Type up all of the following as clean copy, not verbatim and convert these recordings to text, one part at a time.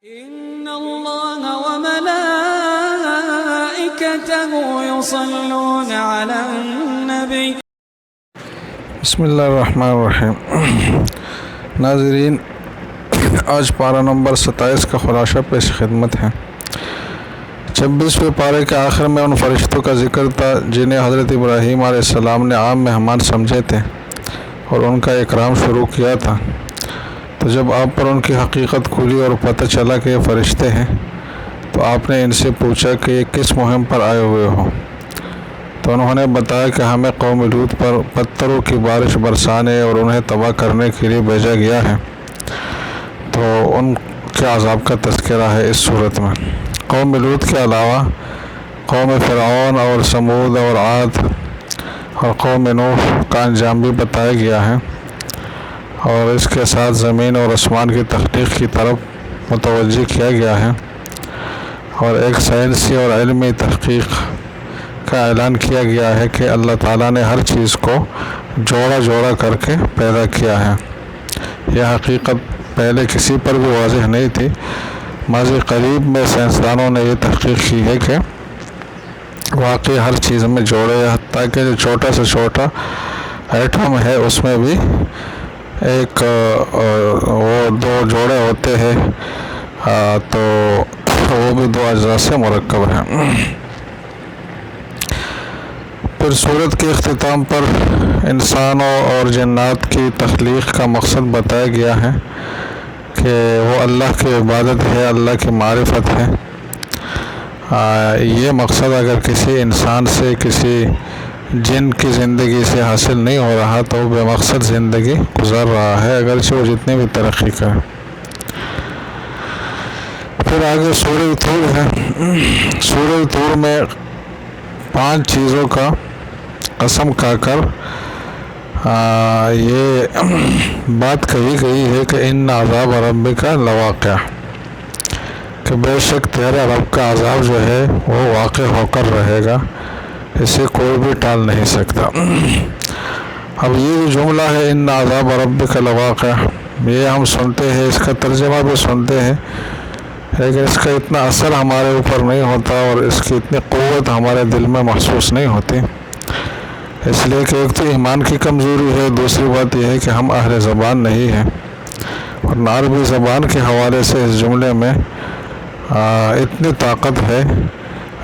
إن الله وملائكته يصلون على النبي بسم اللہ الرحمن الرحیم۔ ناظرین، آج پارہ نمبر 27 کا خلاصہ پیش خدمت ہے۔ 26ویں پارے کے آخر میں ان فرشتوں کا ذکر تھا جنہیں حضرت ابراہیم علیہ السلام نے عام مہمان سمجھے تھے اور ان کا اکرام شروع کیا تھا۔ تو جب آپ پر ان کی حقیقت کھلی اور پتہ چلا کہ یہ فرشتے ہیں تو آپ نے ان سے پوچھا کہ یہ کس مہم پر آئے ہوئے ہو؟ تو انہوں نے بتایا کہ ہمیں قوم لوط پر پتھروں کی بارش برسانے اور انہیں تباہ کرنے کے لیے بھیجا گیا ہے۔ تو ان کے عذاب کا تذکرہ ہے اس صورت میں۔ قوم لوط کے علاوہ قوم فرعون اور سمود اور عاد اور قوم نوح کا انجام بھی بتایا گیا ہے، اور اس کے ساتھ زمین اور آسمان کی تخلیق کی طرف متوجہ کیا گیا ہے، اور ایک سائنسی اور علمی تحقیق کا اعلان کیا گیا ہے کہ اللہ تعالیٰ نے ہر چیز کو جوڑا جوڑا کر کے پیدا کیا ہے۔ یہ حقیقت پہلے کسی پر بھی واضح نہیں تھی۔ ماضی قریب میں سائنسدانوں نے یہ تحقیق کی ہے کہ واقعی ہر چیز میں جوڑے، حتیٰ کہ جو چھوٹا سے چھوٹا ایٹم ہے اس میں بھی ایک وہ دو جوڑے ہوتے ہیں، تو وہ بھی دو اجزاء سے مرکب ہیں۔ پھر سورت کے اختتام پر انسانوں اور جنات کی تخلیق کا مقصد بتایا گیا ہے کہ وہ اللہ کی عبادت ہے، اللہ کی معرفت ہے۔ یہ مقصد اگر کسی انسان سے، کسی جن کی زندگی سے حاصل نہیں ہو رہا تو وہ بے مقصد زندگی گزار رہا ہے، اگرچہ وہ جتنی بھی ترقی کرے۔ پھر آگے سورہ طور ہے۔ سورہ طور میں 5 چیزوں کا قسم کھا کر یہ بات کہی گئی ہے کہ ان عذاب ربک لواقع، کہ بے شک تیرے رب کا عذاب جو ہے وہ واقع ہو کر رہے گا، اسے کوئی بھی ٹال نہیں سکتا۔ اب یہ جو جملہ ہے ان عذاب ربک لواقع، یہ ہم سنتے ہیں، اس کا ترجمہ بھی سنتے ہیں، لیکن اس کا اتنا اثر ہمارے اوپر نہیں ہوتا اور اس کی اتنی قوت ہمارے دل میں محسوس نہیں ہوتی، اس لیے کہ ایک تو ایمان کی کمزوری ہے، دوسری بات یہ ہے کہ ہم اہل زبان نہیں ہیں، اور عربی زبان کے حوالے سے اس جملے میں اتنی طاقت ہے۔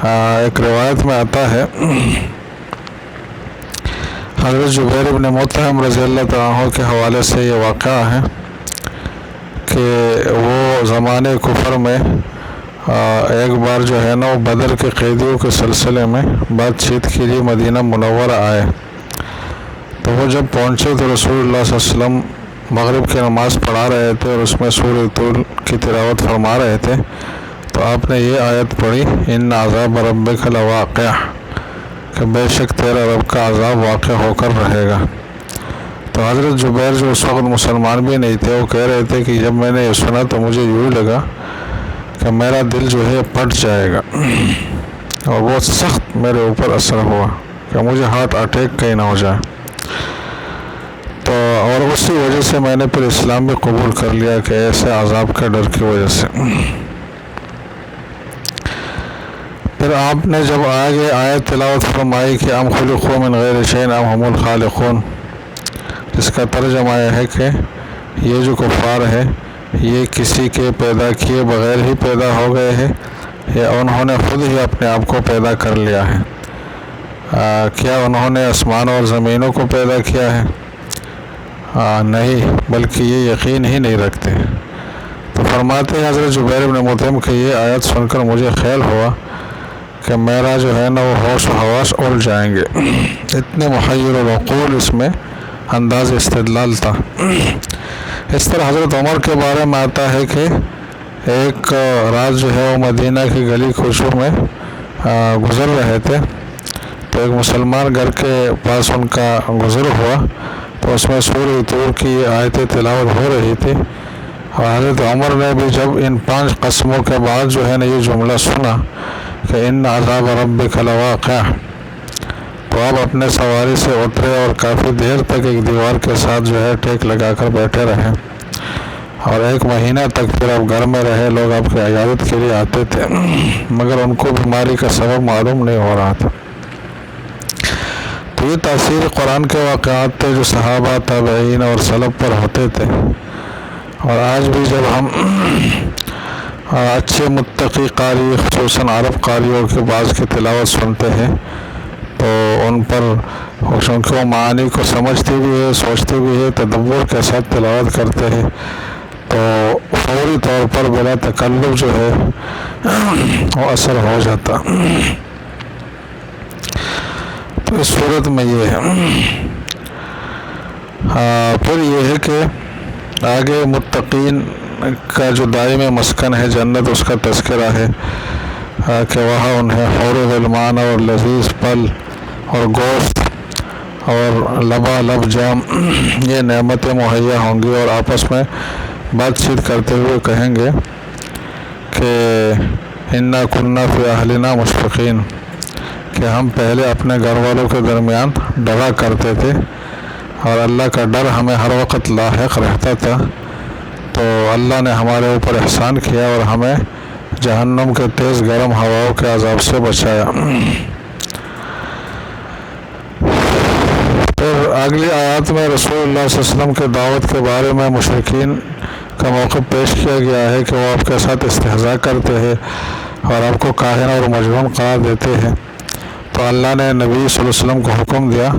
ایک روایت میں آتا ہے، حضرت جبیر بن مطعم رضی اللہ تعالیٰ عنہ کے حوالے سے یہ واقعہ ہے کہ وہ زمانے کفر میں ایک بار جو ہے نا وہ بدر کے قیدیوں کے سلسلے میں بات چیت کے لیے مدینہ منورہ آئے۔ تو وہ جب پہنچے تو رسول اللہ صلی اللہ علیہ وسلم مغرب کی نماز پڑھا رہے تھے اور اس میں سورہ طور کی تلاوت فرما رہے تھے، تو آپ نے یہ آیت پڑھی ان عذاب ربک لواقع، کہ بے شک تیرا رب کا عذاب واقع ہو کر رہے گا۔ تو حضرت جبیر جو اس وقت مسلمان بھی نہیں تھے، وہ کہہ رہے تھے کہ جب میں نے یہ سنا تو مجھے یوں لگا کہ میرا دل جو ہے پھٹ جائے گا، اور بہت سخت میرے اوپر اثر ہوا کہ مجھے ہارٹ اٹیک کہیں نہ ہو جائے۔ تو اور اسی وجہ سے میں نے پھر اسلام بھی قبول کر لیا، کہ ایسے عذاب کے ڈر کی وجہ سے۔ پھر آپ نے جب آگے آیت تلاوت فرمائی کہ ام خلقوا من غیر شیء ام هم الخالقون، جس کا ترجمہ یہ ہے کہ یہ جو کفار ہے یہ کسی کے پیدا کیے بغیر ہی پیدا ہو گئے ہیں، یا انہوں نے خود ہی اپنے آپ کو پیدا کر لیا ہے؟ کیا انہوں نے آسمان اور زمینوں کو پیدا کیا ہے؟ نہیں، بلکہ یہ یقین ہی نہیں رکھتے۔ تو فرماتے ہیں حضرت جبیر بن مطعم کہ یہ آیت سن کر مجھے خیال ہوا کہ میرا جو ہے نا وہ ہوش و حواس اڑ جائیں گے، اتنے محیر العقول اس میں انداز استدلال تھا۔ اس طرح حضرت عمر کے بارے میں آتا ہے کہ ایک رات جو ہے وہ مدینہ کی گلی کوچوں میں گزر رہے تھے، تو ایک مسلمان گھر کے پاس ان کا گزر ہوا، تو اس میں سورہ طور کی آیت تلاوت ہو رہی تھی، اور حضرت عمر نے بھی جب ان 5 قسموں کے بعد جو ہے نا یہ جملہ سنا کہ ان عذاب ربک لواقع، تو آپ اپنے سواری سے اترے اور کافی دیر تک ایک دیوار کے ساتھ جو ہے ٹیک لگا کر بیٹھے رہے، اور 1 مہینہ تک پھر آپ گھر میں رہے، لوگ آپ کی عیادت کے لیے آتے تھے، مگر ان کو بیماری کا سبب معلوم نہیں ہو رہا تھا۔ تو یہ تاثیر قرآن کے واقعات تھے جو صحابہ، تابعین اور سلف پر ہوتے تھے۔ اور آج بھی جب ہم اچھے متقی قاری، خصوصاً عرب قاریوں کے بعض کی تلاوت سنتے ہیں تو ان پر چونکہ وہ معانی کو سمجھتے بھی ہے، سوچتے بھی ہے، تدبر کے ساتھ تلاوت کرتے ہیں، تو فوری طور پر بلا تکلف جو ہے وہ اثر ہو جاتا۔ تو اس صورت میں یہ ہے۔ پھر یہ ہے کہ آگے متقین کا جو دائمی مسکن ہے جنت، اس کا تذکرہ ہے کہ وہاں انہیں حور غلمان اور لذیذ پھل اور گوشت اور لبالب جام یہ نعمتیں مہیا ہوں گی، اور آپس میں بات چیت کرتے ہوئے کہیں گے کہ انا کنا فی اہلنا مشفقین، کہ ہم پہلے اپنے گھر والوں کے درمیان ڈرا کرتے تھے اور اللہ کا ڈر ہمیں ہر وقت لاحق رہتا تھا، تو اللہ نے ہمارے اوپر احسان کیا اور ہمیں جہنم کے تیز گرم ہواؤں کے عذاب سے بچایا۔ پھر اگلی آیات میں رسول اللہ صلی اللہ علیہ وسلم کے دعوت کے بارے میں مشرکین کا موقف پیش کیا گیا ہے کہ وہ آپ کے ساتھ استہزاء کرتے ہیں اور آپ کو کاہن اور مجنون قرار دیتے ہیں۔ تو اللہ نے نبی صلی اللہ علیہ وسلم کو حکم دیا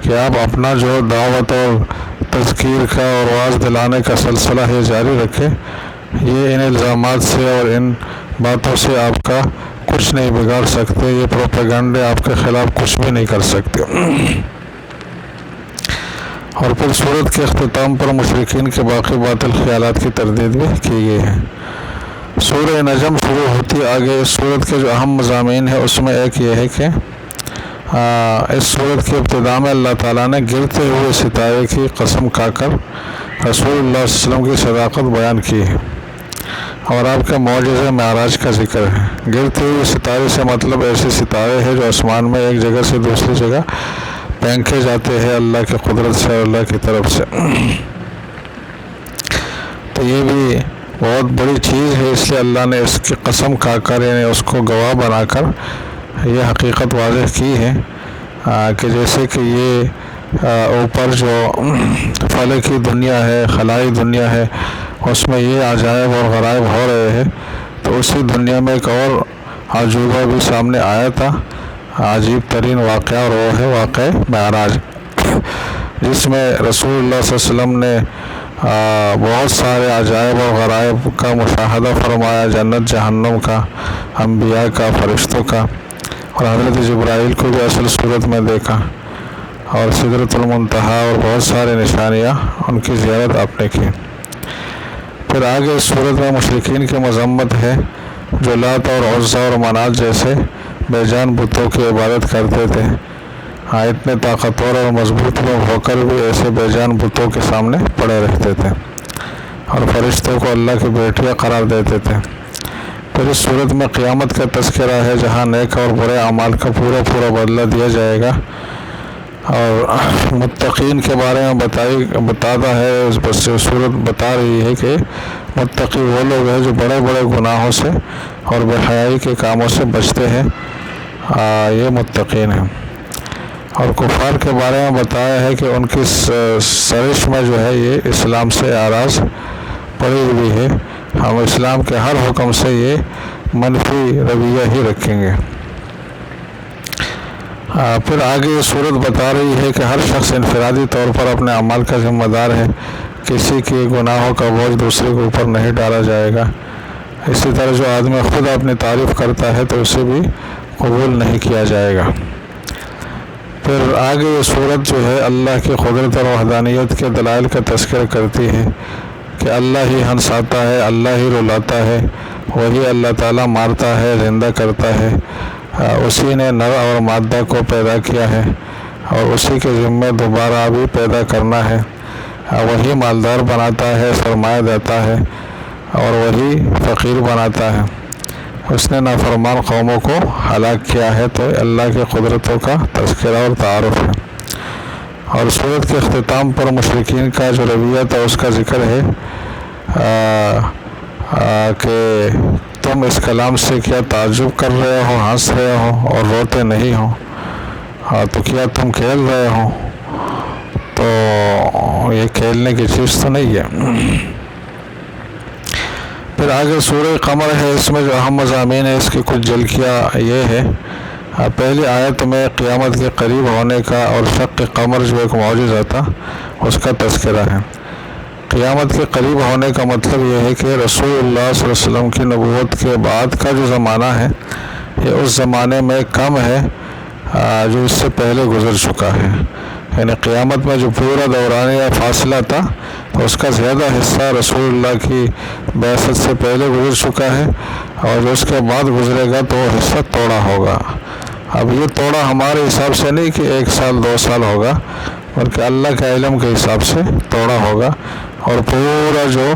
کہ آپ اپنا جو دعوت اور تذکیر کا اور واعظ دلانے کا سلسلہ ہے جاری رکھیں، یہ ان الزامات سے اور ان باتوں سے آپ کا کچھ نہیں بگاڑ سکتے، یہ پروپیگنڈے آپ کے خلاف کچھ بھی نہیں کر سکتے۔ اور پھر سورت کے اختتام پر مشرکین کے باقی باطل خیالات کی تردید بھی کی گئی ہے۔ سورہ نجم شروع ہوتی آگے اس سورت کے جو اہم مضامین ہیں اس میں ایک یہ ہے کہ اس سورت کی ابتدا میں اللہ تعالیٰ نے گرتے ہوئے ستارے کی قسم کھا کر رسول اللہ صلی اللہ علیہ وسلم کی صداقت بیان کی ہے اور آپ کے معجزہ معراج کا ذکر ہے۔ گرتے ہوئے ستارے سے مطلب ایسے ستارے ہیں جو آسمان میں ایک جگہ سے دوسری جگہ پھینکے جاتے ہیں اللہ کی قدرت سے اور اللہ کی طرف سے۔ تو یہ بھی بہت بڑی چیز ہے، اس لیے اللہ نے اس کی قسم کھا کر یعنی اس کو گواہ بنا کر یہ حقیقت واضح کی ہے کہ جیسے کہ یہ اوپر جو فلکی دنیا ہے، خلائی دنیا ہے، اس میں یہ عجائب اور غرائب ہو رہے ہیں، تو اسی دنیا میں ایک اور عجوبہ بھی سامنے آیا تھا، عجیب ترین واقعہ، اور وہ ہے واقعہ معراج، جس میں رسول اللہ صلی اللہ علیہ وسلم نے بہت سارے عجائب اور غرائب کا مشاہدہ فرمایا، جنت جہنم کا، انبیاء کا، فرشتوں کا، اور حضرت جبرائیل کو بھی اصل صورت میں دیکھا، اور سدرۃ المنتہا اور بہت سارے نشانیاں ان کی زیارت آپ نے کی۔ پھر آگے اس صورت میں مشرکین کی مذمت ہے جو لات اور عزا اور منات جیسے بے جان بتوں کی عبادت کرتے تھے، اتنے طاقتور اور مضبوط لوگ ہو کر بھی ایسے بے جان بتوں کے سامنے پڑے رہتے تھے اور فرشتوں کو اللہ کی بیٹیاں قرار دیتے تھے۔ پھر اس صورت میں قیامت کا تذکرہ ہے جہاں نیک اور برے اعمال کا پورا بدلہ دیا جائے گا، اور متقین کے بارے میں بتاتا ہے، بس صورت بتا رہی ہے کہ متقی وہ لوگ ہیں جو بڑے بڑے گناہوں سے اور بے حیائی کے کاموں سے بچتے ہیں، یہ متقین ہیں۔ اور کفار کے بارے میں بتایا ہے کہ ان کی سرش میں جو ہے یہ اسلام سے اعراض پڑی ہوئی ہے، ہم اسلام کے ہر حکم سے یہ منفی رویہ ہی رکھیں گے۔ پھر آگے یہ صورت بتا رہی ہے کہ ہر شخص انفرادی طور پر اپنے اعمال کا ذمہ دار ہے، کسی کے گناہوں کا بوجھ دوسرے کے اوپر نہیں ڈالا جائے گا۔ اسی طرح جو آدمی خود اپنی تعریف کرتا ہے تو اسے بھی قبول نہیں کیا جائے گا۔ پھر آگے یہ صورت جو ہے اللہ کی قدرت اور وحدانیت کے دلائل کا تذکر کرتی ہے کہ اللہ ہی ہنساتا ہے، اللہ ہی رلاتا ہے، وہی اللہ تعالیٰ مارتا ہے، زندہ کرتا ہے، اسی نے نر اور مادہ کو پیدا کیا ہے اور اسی کے ذمہ دوبارہ بھی پیدا کرنا ہے، وہی مالدار بناتا ہے، سرمایہ دیتا ہے، اور وہی فقیر بناتا ہے، اس نے نافرمان قوموں کو ہلاک کیا ہے۔ تو اللہ کی قدرتوں کا تذکرہ اور تعارف ہے۔ اور سورت کے اختتام پر مشرکین کا جو رویہ تھا اس کا ذکر ہے کہ تم اس کلام سے کیا تعجب کر رہے ہو، ہنس رہے ہو اور روتے نہیں ہو، تو کیا تم کھیل رہے ہو؟ تو یہ کھیلنے کی چیز تو نہیں ہے۔ پھر آگے سورہ قمر ہے، اس میں جو اہم مضامین ہے اس کی کچھ جھلکیاں یہ ہے۔ پہلی آیت میں قیامت کے قریب ہونے کا اور شق قمر جو ایک معجزہ تھا اس کا تذکرہ ہے۔ قیامت کے قریب ہونے کا مطلب یہ ہے کہ رسول اللہ صلی اللہ علیہ وسلم کی نبوت کے بعد کا جو زمانہ ہے یہ اس زمانے میں کم ہے جو اس سے پہلے گزر چکا ہے۔ یعنی قیامت میں جو پورا دوران یا فاصلہ تھا تو اس کا زیادہ حصہ رسول اللہ کی بعثت سے پہلے گزر چکا ہے، اور جو اس کے بعد گزرے گا تو وہ حصہ توڑا ہوگا۔ اب یہ توڑا ہمارے حساب سے نہیں کہ 1 سال 2 سال ہوگا، بلکہ اللہ کے علم کے حساب سے توڑا ہوگا، اور پورا جو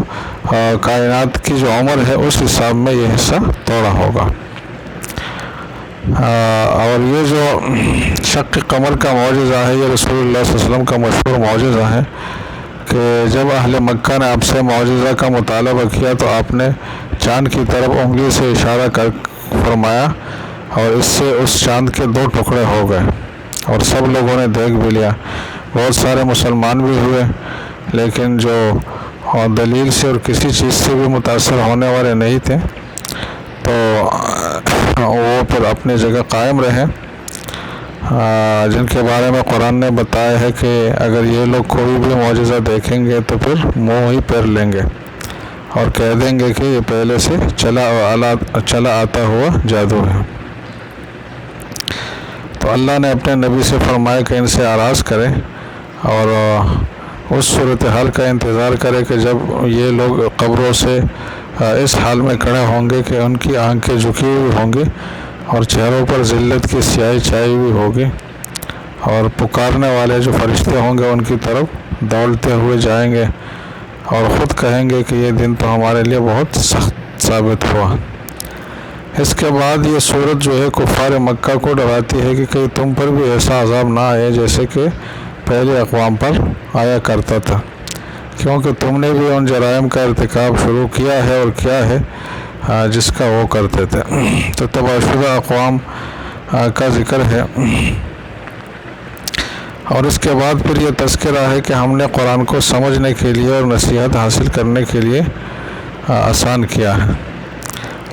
کائنات کی جو عمر ہے اس حساب میں یہ حصہ توڑا ہوگا۔ اور یہ جو شق قمر کا معجزہ ہے یہ رسول اللہ صلی اللہ علیہ وسلم کا مشہور معجزہ ہے کہ جب اہل مکہ نے آپ سے معجزہ کا مطالبہ کیا تو آپ نے چاند کی طرف انگلی سے اشارہ کر فرمایا، اور اس سے اس چاند کے 2 ٹکڑے ہو گئے، اور سب لوگوں نے دیکھ بھی لیا۔ بہت سارے مسلمان بھی ہوئے، لیکن جو دلیل سے اور کسی چیز سے بھی متاثر ہونے والے نہیں تھے تو وہ پھر اپنی جگہ قائم رہے، جن کے بارے میں قرآن نے بتایا ہے کہ اگر یہ لوگ کوئی بھی معجزہ دیکھیں گے تو پھر منہ ہی پھیر لیں گے اور کہہ دیں گے کہ یہ پہلے سے چلا آتا ہوا جادو ہے۔ تو اللہ نے اپنے نبی سے فرمایا کہ ان سے آراز کرے اور اس صورتحال کا انتظار کرے کہ جب یہ لوگ قبروں سے اس حال میں کھڑے ہوں گے کہ ان کی آنکھیں جھکی ہوئی ہوں گی اور چہروں پر ذلت کی سیاہی چھائی ہوئی ہوگی، اور پکارنے والے جو فرشتے ہوں گے ان کی طرف دوڑتے ہوئے جائیں گے اور خود کہیں گے کہ یہ دن تو ہمارے لیے بہت سخت ثابت ہوا۔ اس کے بعد یہ صورت جو ہے کفار مکہ کو ڈراتی ہے کہ کہیں تم پر بھی ایسا عذاب نہ آئے جیسے کہ پہلے اقوام پر آیا کرتا تھا، کیونکہ تم نے بھی ان جرائم کا ارتکاب شروع کیا ہے اور کیا ہے جس کا وہ کرتے تھے۔ تو تباہ شدہ اقوام کا ذکر ہے، اور اس کے بعد پھر یہ تذکرہ ہے کہ ہم نے قرآن کو سمجھنے کے لیے اور نصیحت حاصل کرنے کے لیے آسان کیا ہے۔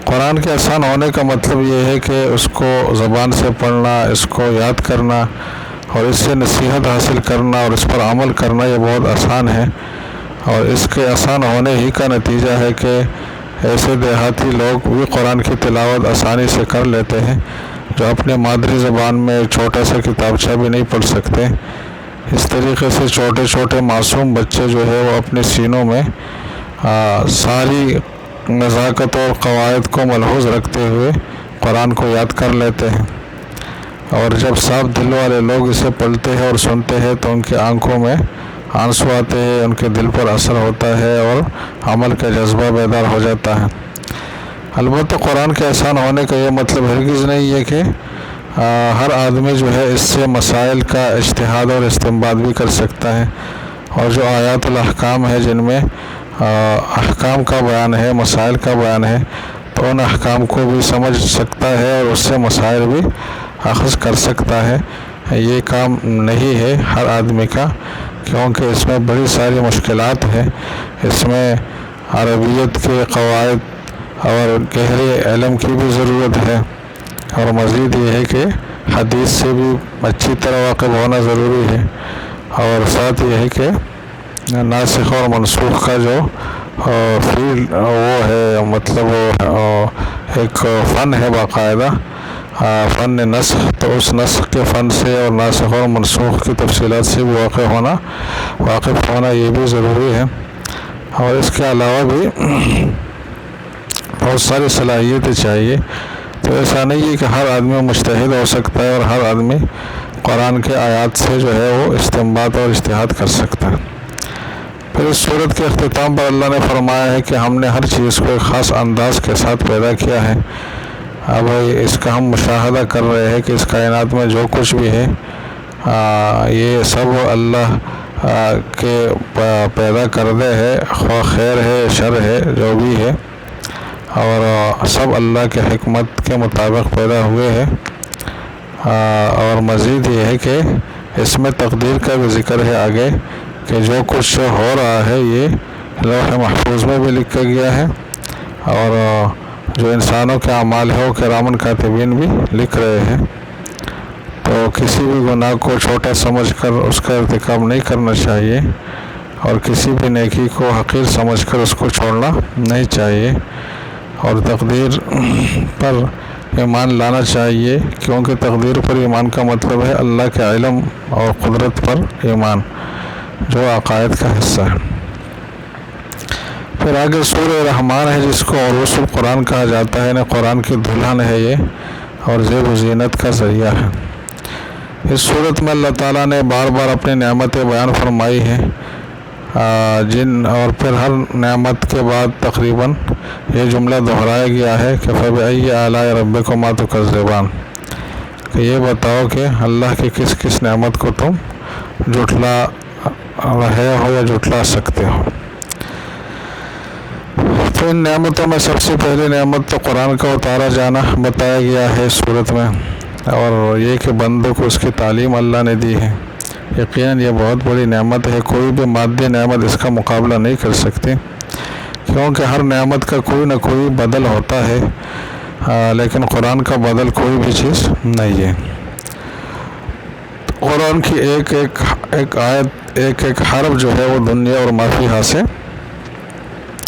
قرآن کے آسان ہونے کا مطلب یہ ہے کہ اس کو زبان سے پڑھنا، اس کو یاد کرنا اور اس سے نصیحت حاصل کرنا اور اس پر عمل کرنا یہ بہت آسان ہے، اور اس کے آسان ہونے ہی کا نتیجہ ہے کہ ایسے دیہاتی لوگ بھی قرآن کی تلاوت آسانی سے کر لیتے ہیں جو اپنے مادری زبان میں چھوٹا سا کتابچہ بھی نہیں پڑھ سکتے۔ اس طریقے سے چھوٹے چھوٹے معصوم بچے جو ہے وہ اپنے سینوں میں ساری نزاکت اور قواعد کو ملحوظ رکھتے ہوئے قرآن کو یاد کر لیتے ہیں، اور جب صاف دل والے لوگ اسے پڑھتے ہیں اور سنتے ہیں تو ان کی آنکھوں میں آنسو آتے ہیں، ان کے دل پر اثر ہوتا ہے اور عمل کا جذبہ بیدار ہو جاتا ہے۔ البتہ قرآن کے آسان ہونے کا یہ مطلب ہرگز نہیں ہے کہ ہر آدمی جو ہے اس سے مسائل کا اجتہاد اور استنباط بھی کر سکتا ہے، اور جو آیات الاحکام ہے جن میں احکام کا بیان ہے، مسائل کا بیان ہے، تو ان احکام کو بھی سمجھ سکتا ہے اور اس سے مسائل بھی اخذ کر سکتا ہے۔ یہ کام نہیں ہے ہر آدمی کا، کیونکہ اس میں بڑی ساری مشکلات ہیں، اس میں عربیت کے قواعد اور گہرے علم کی بھی ضرورت ہے، اور مزید یہ ہے کہ حدیث سے بھی اچھی طرح واقف ہونا ضروری ہے، اور ساتھ یہ ہے کہ ناسخ اور منسوخ کا جو فیلڈ وہ ہے، مطلب ایک فن ہے باقاعدہ، فن نسخ، تو اس نسخ کے فن سے اور ناسخ اور منسوخ کی تفصیلات سے بھی واقف ہونا یہ بھی ضروری ہے، اور اس کے علاوہ بھی بہت ساری صلاحیتیں چاہیے۔ تو ایسا نہیں ہے کہ ہر آدمی مجتہد ہو سکتا ہے اور ہر آدمی قرآن کے آیات سے جو ہے وہ استنباط اور اجتہاد کر سکتا ہے۔ پھر اس صورت کے اختتام پر اللہ نے فرمایا ہے کہ ہم نے ہر چیز کو ایک خاص انداز کے ساتھ پیدا کیا ہے۔ اب اس کا ہم مشاہدہ کر رہے ہیں کہ اس کائنات میں جو کچھ بھی ہے یہ سب اللہ کے پیدا کردہ ہے، خواہ خیر ہے شر ہے جو بھی ہے، اور سب اللہ کے حکمت کے مطابق پیدا ہوئے ہیں۔ اور مزید یہ ہے کہ اس میں تقدیر کا بھی ذکر ہے آگے، کہ جو کچھ ہو رہا ہے یہ لوح محفوظ میں بھی لکھا گیا ہے، اور جو انسانوں کے اعمال ہے وہ کرامن کاتبین بھی لکھ رہے ہیں۔ تو کسی بھی گناہ کو چھوٹا سمجھ کر اس کا ارتکاب نہیں کرنا چاہیے، اور کسی بھی نیکی کو حقیر سمجھ کر اس کو چھوڑنا نہیں چاہیے، اور تقدیر پر ایمان لانا چاہیے، کیونکہ تقدیر پر ایمان کا مطلب ہے اللہ کے علم اور قدرت پر ایمان، جو عقائد کا حصہ ہے۔ پھر آگے سورہ رحمان ہے، جس کو عروس القرآن کہا جاتا ہے، قرآن کی دلہن ہے یہ، اور زیب و زینت کا ذریعہ ہے۔ اس صورت میں اللہ تعالیٰ نے بار بار اپنی نعمتیں بیان فرمائی ہیں، اور پھر ہر نعمت کے بعد تقریباً یہ جملہ دہرایا گیا ہے کہ فَبِأَيِّ آلَاءِ رَبِّكُمَا تُكَذِّبَانِ، کہ یہ بتاؤ کہ اللہ کی کس کس نعمت کو تم جھٹلا رہے ہو یا جھٹلا سکتے ہو۔ تو ان نعمتوں میں سب سے پہلی نعمت تو قرآن کا اتارا جانا بتایا گیا ہے اس صورت میں، اور یہ کہ بندوں کو اس کی تعلیم اللہ نے دی ہے۔ یقیناً یہ بہت بڑی نعمت ہے، کوئی بھی مادی نعمت اس کا مقابلہ نہیں کر سکتی، کیونکہ ہر نعمت کا کوئی نہ کوئی بدل ہوتا ہے، لیکن قرآن کا بدل کوئی بھی چیز نہیں ہے۔ قرآن کی ایک ایک آیت، ایک ایک حرف جو ہے وہ دنیا اور ما فیہا سے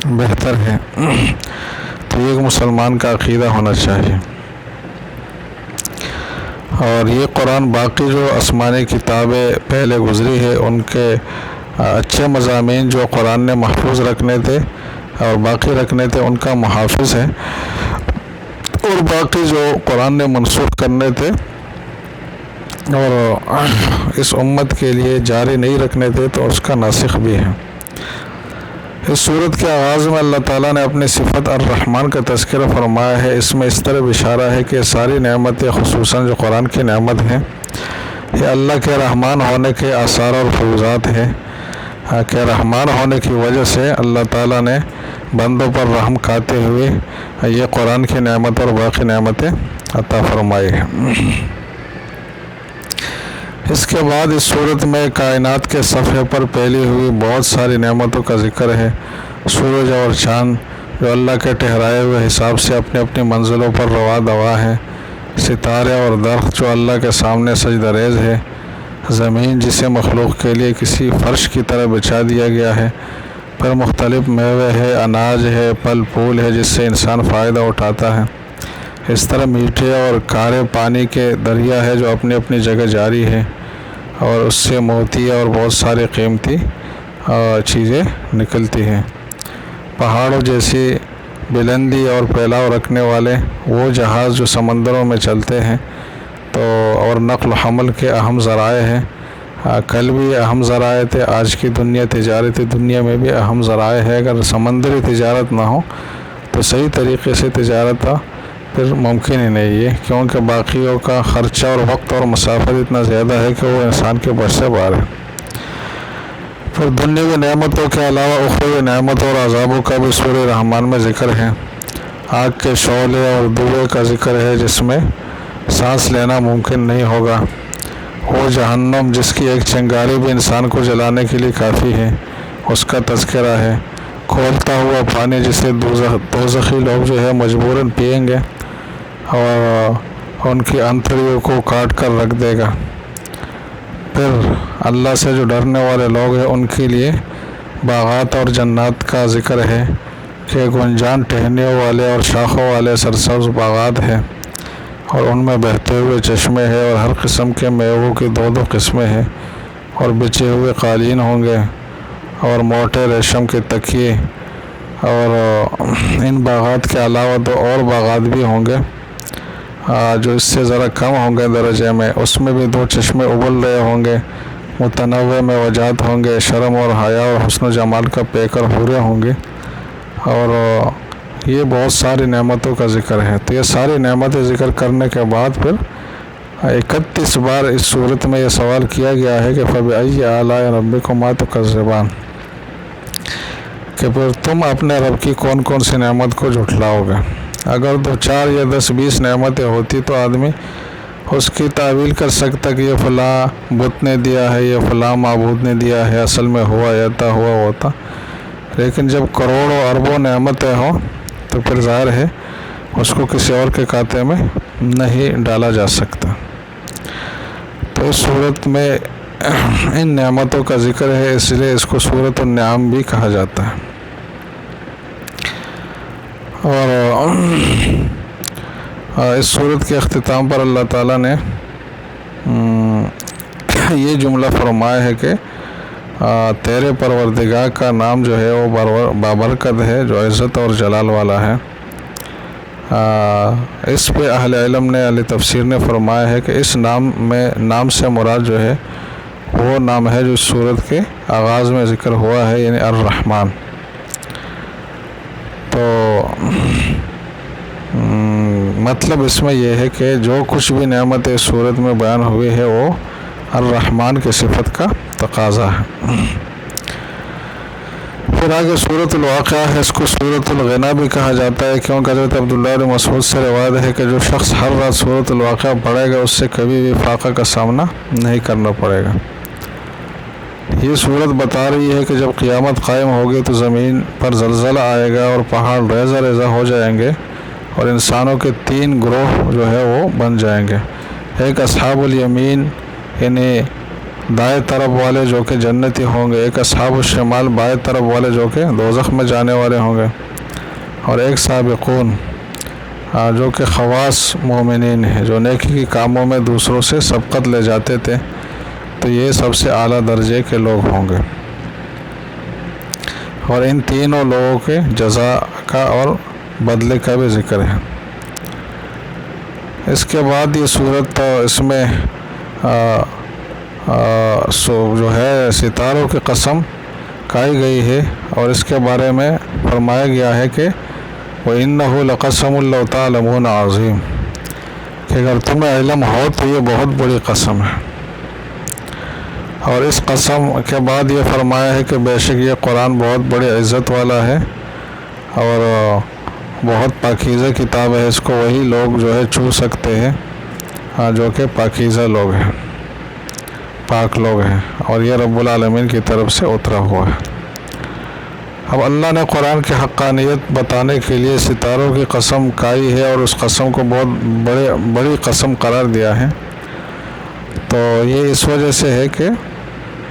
بہتر ہے۔ تو یہ ایک مسلمان کا عقیدہ ہونا چاہیے۔ اور یہ قرآن باقی جو آسمانی کتابیں پہلے گزری ہے ان کے اچھے مضامین جو قرآن نے محفوظ رکھنے تھے اور باقی رکھنے تھے ان کا محافظ ہے، اور باقی جو قرآن نے منسوخ کرنے تھے اور اس امت کے لیے جاری نہیں رکھنے تھے تو اس کا ناسخ بھی ہے۔ اس صورت کے آغاز میں اللہ تعالیٰ نے اپنی صفت الرحمن کا تذکرہ فرمایا ہے۔ اس میں اس طرح اشارہ ہے کہ ساری نعمتیں، خصوصاً جو قرآن کی نعمت ہیں، یہ اللہ کے رحمان ہونے کے آثار اور فیوزات ہیں، کہ رحمان ہونے کی وجہ سے اللہ تعالیٰ نے بندوں پر رحم کھاتے ہوئے یہ قرآن کی نعمت اور باقی نعمتیں عطا فرمائی ہیں۔ اس کے بعد اس صورت میں کائنات کے صفحے پر پھیلی ہوئی بہت ساری نعمتوں کا ذکر ہے۔ سورج اور چاند جو اللہ کے ٹھہرائے ہوئے حساب سے اپنی اپنی منزلوں پر روا دوا ہے، ستارے اور درخت جو اللہ کے سامنے سجدہ ریز ہے، زمین جسے مخلوق کے لیے کسی فرش کی طرح بچھا دیا گیا ہے، پھر مختلف میوے ہے، اناج ہے، پھل پھول ہے جس سے انسان فائدہ اٹھاتا ہے، اس طرح میٹھے اور کھارے پانی کے دریا ہے جو اپنی اپنی جگہ جاری ہے، اور اس سے موتی اور بہت ساری قیمتی چیزیں نکلتی ہیں۔ پہاڑوں جیسی بلندی اور پھیلاؤ رکھنے والے وہ جہاز جو سمندروں میں چلتے ہیں تو اور نقل و حمل کے اہم ذرائع ہیں، کل بھی اہم ذرائع تھے، آج کی دنیا تجارتی دنیا میں بھی اہم ذرائع ہے۔ اگر سمندری تجارت نہ ہو تو صحیح طریقے سے تجارت پھر ممکن ہی نہیں ہے، کیونکہ باقیوں کا خرچہ اور وقت اور مسافت اتنا زیادہ ہے کہ وہ انسان کے بس سے باہر ہے۔ پھر دنیاوی نعمتوں کے علاوہ اخروی نعمتوں اور عذابوں کا بھی سورہ رحمان میں ذکر ہے۔ آگ کے شعلے اور دھوئیں کا ذکر ہے جس میں سانس لینا ممکن نہیں ہوگا۔ وہ جہنم جس کی ایک چنگاری بھی انسان کو جلانے کے لیے کافی ہے، اس کا تذکرہ ہے۔ کھولتا ہوا پانی جسے دوزخی لوگ جو ہے مجبوراً پئیں گے اور ان کی انتڑیوں کو کاٹ کر رکھ دے گا۔ پھر اللہ سے جو ڈرنے والے لوگ ہیں ان کے لیے باغات اور جنات کا ذکر ہے کہ گنجان ٹہنیوں والے اور شاخوں والے سرسبز باغات ہیں، اور ان میں بہتے ہوئے چشمے ہیں، اور ہر قسم کے میووں کی 2 قسمیں ہیں، اور بچے ہوئے قالین ہوں گے اور موٹے ریشم کے تکیے، اور ان باغات کے علاوہ 2 اور باغات بھی ہوں گے جو اس سے ذرا کم ہوں گے درجے میں، اس میں بھی 2 چشمے ابل رہے ہوں گے، متنوع موجات ہوں گے، شرم اور حیا اور حسن و جمال کا پیکر حوریں ہوں گے، اور یہ بہت ساری نعمتوں کا ذکر ہے۔ تو یہ ساری نعمتیں ذکر کرنے کے بعد پھر 31 بار اس صورت میں یہ سوال کیا گیا ہے کہ فَبِأَيِّ آلَاءِ رَبِّكُمَا تُكَذِّبَانِ، کہ پھر تم اپنے رب کی کون کون سی نعمت کو جھٹلاؤ گے۔ اگر 2 4 یا 10 20 نعمتیں ہوتی تو آدمی اس کی تعویل کر سکتا کہ یہ فلاں بت نے دیا ہے، یہ فلاں معبود نے دیا ہے، اصل میں ہوا ایسا ہوا ہوتا۔ لیکن جب کروڑوں اربوں نعمتیں ہوں تو پھر ظاہر ہے اس کو کسی اور کے کھاتے میں نہیں ڈالا جا سکتا۔ تو اس صورت میں ان نعمتوں کا ذکر ہے، اس لیے اس کو سورۃ النعم بھی کہا جاتا ہے۔ اور اس صورت کے اختتام پر اللہ تعالیٰ نے یہ جملہ فرمایا ہے کہ تیرے پروردگار کا نام جو ہے وہ بابرکت ہے، جو عزت اور جلال والا ہے۔ اس پہ اہل علم نے، اہل تفسیر نے فرمایا ہے کہ اس نام سے مراد جو ہے وہ نام ہے جو اس صورت کے آغاز میں ذکر ہوا ہے، یعنی الرحمن۔ تو مطلب اس میں یہ ہے کہ جو کچھ بھی نعمت اس صورت میں بیان ہوئی ہے وہ الرحمن کی صفت کا تقاضا ہے۔ پھر آگے سورۃ الواقعہ ہے، اس کو سورۃ الغنا بھی کہا جاتا ہے، کیونکہ حضرت عبداللہ بن مسعود سے روایت ہے کہ جو شخص ہر رات سورۃ الواقعہ پڑھے گا اس سے کبھی بھی فاقہ کا سامنا نہیں کرنا پڑے گا۔ یہ صورت بتا رہی ہے کہ جب قیامت قائم ہوگی تو زمین پر زلزلہ آئے گا اور پہاڑ ریزہ ریزہ ہو جائیں گے، اور انسانوں کے 3 گروہ جو ہے وہ بن جائیں گے۔ ایک اصحاب الیمین یعنی دائیں طرف والے جو کہ جنتی ہوں گے، ایک اصحاب الشمال بائیں طرف والے جو کہ دوزخ میں جانے والے ہوں گے، اور ایک سابقون جو کہ خواص مومنین ہیں، جو نیکی کے کاموں میں دوسروں سے سبقت لے جاتے تھے، تو یہ سب سے اعلیٰ درجے کے لوگ ہوں گے۔ اور ان تینوں لوگوں کے جزا کا اور بدلے کا بھی ذکر ہے۔ اس کے بعد یہ صورت اس میں جو ہے ستاروں کی قسم کہی گئی ہے، اور اس کے بارے میں فرمایا گیا ہے کہ وَإِنَّهُ لَقَسَمٌ لَوْ تَعْلَمُونَ عَظِيمٌ، کہ اگر تمہیں علم ہو تو یہ بہت بڑی قسم ہے۔ اور اس قسم کے بعد یہ فرمایا ہے کہ بے شک یہ قرآن بہت بڑی عزت والا ہے اور بہت پاکیزہ کتاب ہے، اس کو وہی لوگ جو ہے چھو سکتے ہیں جو کہ پاکیزہ لوگ ہیں، پاک لوگ ہیں، اور یہ رب العالمین کی طرف سے اترا ہوا ہے۔ اب اللہ نے قرآن کی حقانیت بتانے کے لیے ستاروں کی قسم کھائی ہے، اور اس قسم کو بہت بڑی قسم قرار دیا ہے۔ تو یہ اس وجہ سے ہے کہ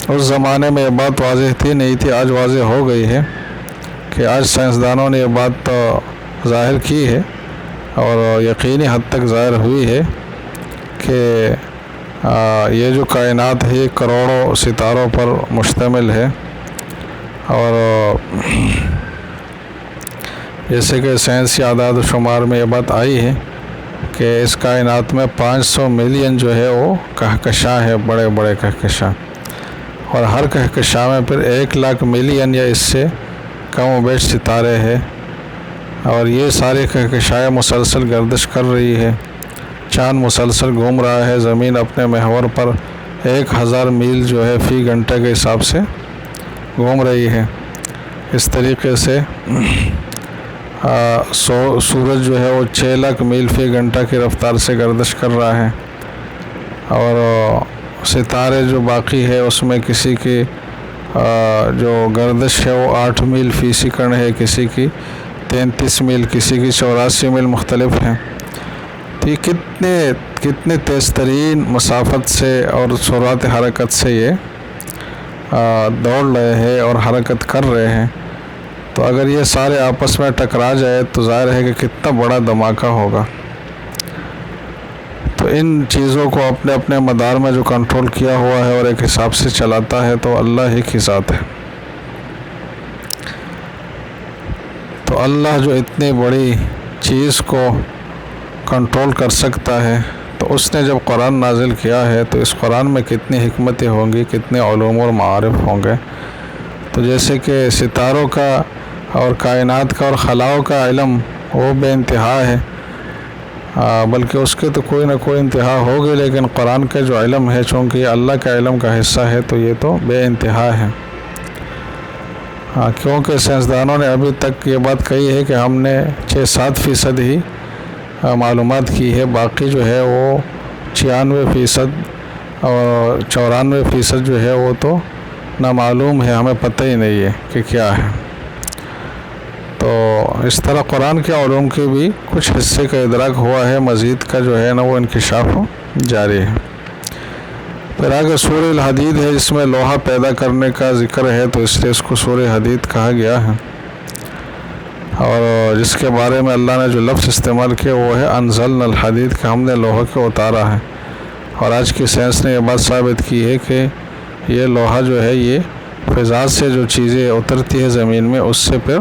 اس زمانے میں یہ بات واضح تھی نہیں تھی، آج واضح ہو گئی ہے کہ آج سائنسدانوں نے یہ بات تو ظاہر کی ہے، اور یقینی حد تک ظاہر ہوئی ہے کہ یہ جو کائنات ہے یہ کروڑوں ستاروں پر مشتمل ہے، اور جیسے کہ سائنسی اعداد و شمار میں یہ بات آئی ہے کہ اس کائنات میں 500 ملین جو ہے وہ کہکشاں ہے، بڑے بڑے کہکشاں، اور ہر کہکشاں میں پھر 1 لاکھ ملین یا اس سے کم و بیش ستارے ہیں، اور یہ سارے کہکشائیں مسلسل گردش کر رہی ہے، چاند مسلسل گھوم رہا ہے، زمین اپنے محور پر 1000 میل جو ہے فی گھنٹہ کے حساب سے گھوم رہی ہے۔ اس طریقے سے سورج جو ہے وہ 6 لاکھ میل فی گھنٹہ کی رفتار سے گردش کر رہا ہے، اور ستارے جو باقی ہے اس میں کسی کی جو گردش ہے وہ 8 میل فی سیکنڈ ہے، کسی کی 33 میل، کسی کی 84 میل مختلف ہیں۔ تو یہ کتنے تیز ترین مسافت سے اور سرعت حرکت سے یہ دوڑ رہے ہیں اور حرکت کر رہے ہیں۔ تو اگر یہ سارے آپس میں ٹکرا جائے تو ظاہر ہے کہ کتنا بڑا دھماکہ ہوگا۔ تو ان چیزوں کو اپنے اپنے مدار میں جو کنٹرول کیا ہوا ہے اور ایک حساب سے چلاتا ہے تو اللہ ہی کی ذات ہے۔ تو اللہ جو اتنی بڑی چیز کو کنٹرول کر سکتا ہے، تو اس نے جب قرآن نازل کیا ہے تو اس قرآن میں کتنی حکمتیں ہوں گی، کتنے علوم اور معارف ہوں گے۔ تو جیسے کہ ستاروں کا اور کائنات کا اور خلاؤں کا علم وہ بے انتہا ہے، بلکہ اس کے تو کوئی نہ کوئی انتہا ہوگی، لیکن قرآن کا جو علم ہے چونکہ یہ اللہ کا علم کا حصہ ہے تو یہ تو بے انتہا ہے۔ کیونکہ سائنسدانوں نے ابھی تک یہ بات کہی ہے کہ ہم نے 6-7% ہی معلومات کی ہے، باقی جو ہے وہ 96% اور 94% جو ہے وہ تو نامعلوم ہے، ہمیں پتہ ہی نہیں ہے کہ کیا ہے۔ تو اس طرح قرآن کے علوم کے بھی کچھ حصے کا ادراک ہوا ہے، مزید کا جو ہے نا وہ انکشاف جاری ہے۔ پھر آگے سورہ الحدید ہے جس میں لوہا پیدا کرنے کا ذکر ہے، تو اس لیے اس کو سورہ حدید کہا گیا ہے، اور جس کے بارے میں اللہ نے جو لفظ استعمال کیا وہ ہے انزلنا الحدید، کہ ہم نے لوہا کو اتارا ہے۔ اور آج کی سائنس نے یہ بات ثابت کی ہے کہ یہ لوہا جو ہے یہ فضا سے جو چیزیں اترتی ہے زمین میں، اس سے پھر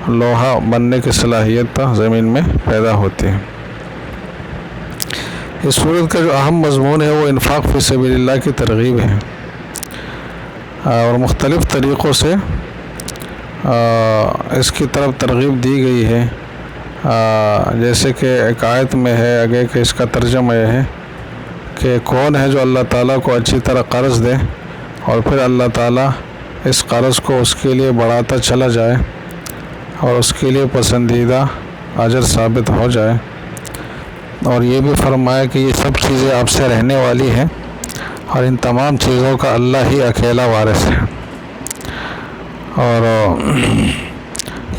لوہا بننے کی صلاحیت زمین میں پیدا ہوتی ہے۔ اس صورت کا جو اہم مضمون ہے وہ انفاق فی سبیل اللہ کی ترغیب ہے، اور مختلف طریقوں سے اس کی طرف ترغیب دی گئی ہے، جیسے کہ ایک آیت میں ہے آگے کہ اس کا ترجمہ یہ ہے کہ کون ہے جو اللہ تعالیٰ کو اچھی طرح قرض دے اور پھر اللہ تعالیٰ اس قرض کو اس کے لیے بڑھاتا چلا جائے اور اس کے لیے پسندیدہ اجر ثابت ہو جائے، اور یہ بھی فرمایا کہ یہ سب چیزیں آپ سے رہنے والی ہیں اور ان تمام چیزوں کا اللہ ہی اکیلا وارث ہے۔ اور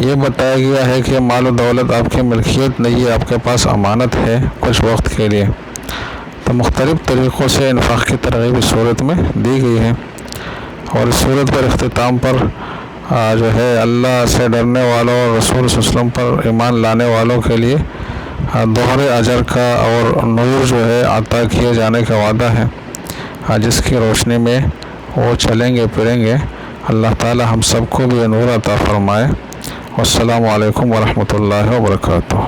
یہ بتایا گیا ہے کہ مال و دولت آپ کی ملکیت نہیں ہے، آپ کے پاس امانت ہے کچھ وقت کے لیے۔ تو مختلف طریقوں سے انفاق کی ترغیب اس صورت میں دی گئی ہے، اور اس صورت پر اختتام پر جو ہے اللہ سے ڈرنے والوں اور رسول صلی اللہ علیہ وسلم پر ایمان لانے والوں کے لیے دوہرے اجر کا اور نور جو ہے عطا کیے جانے کا وعدہ ہے، جس کی روشنی میں وہ چلیں گے پھریں گے۔ اللہ تعالی ہم سب کو بھی نور عطا فرمائے۔ والسلام علیکم ورحمۃ اللہ وبرکاتہ۔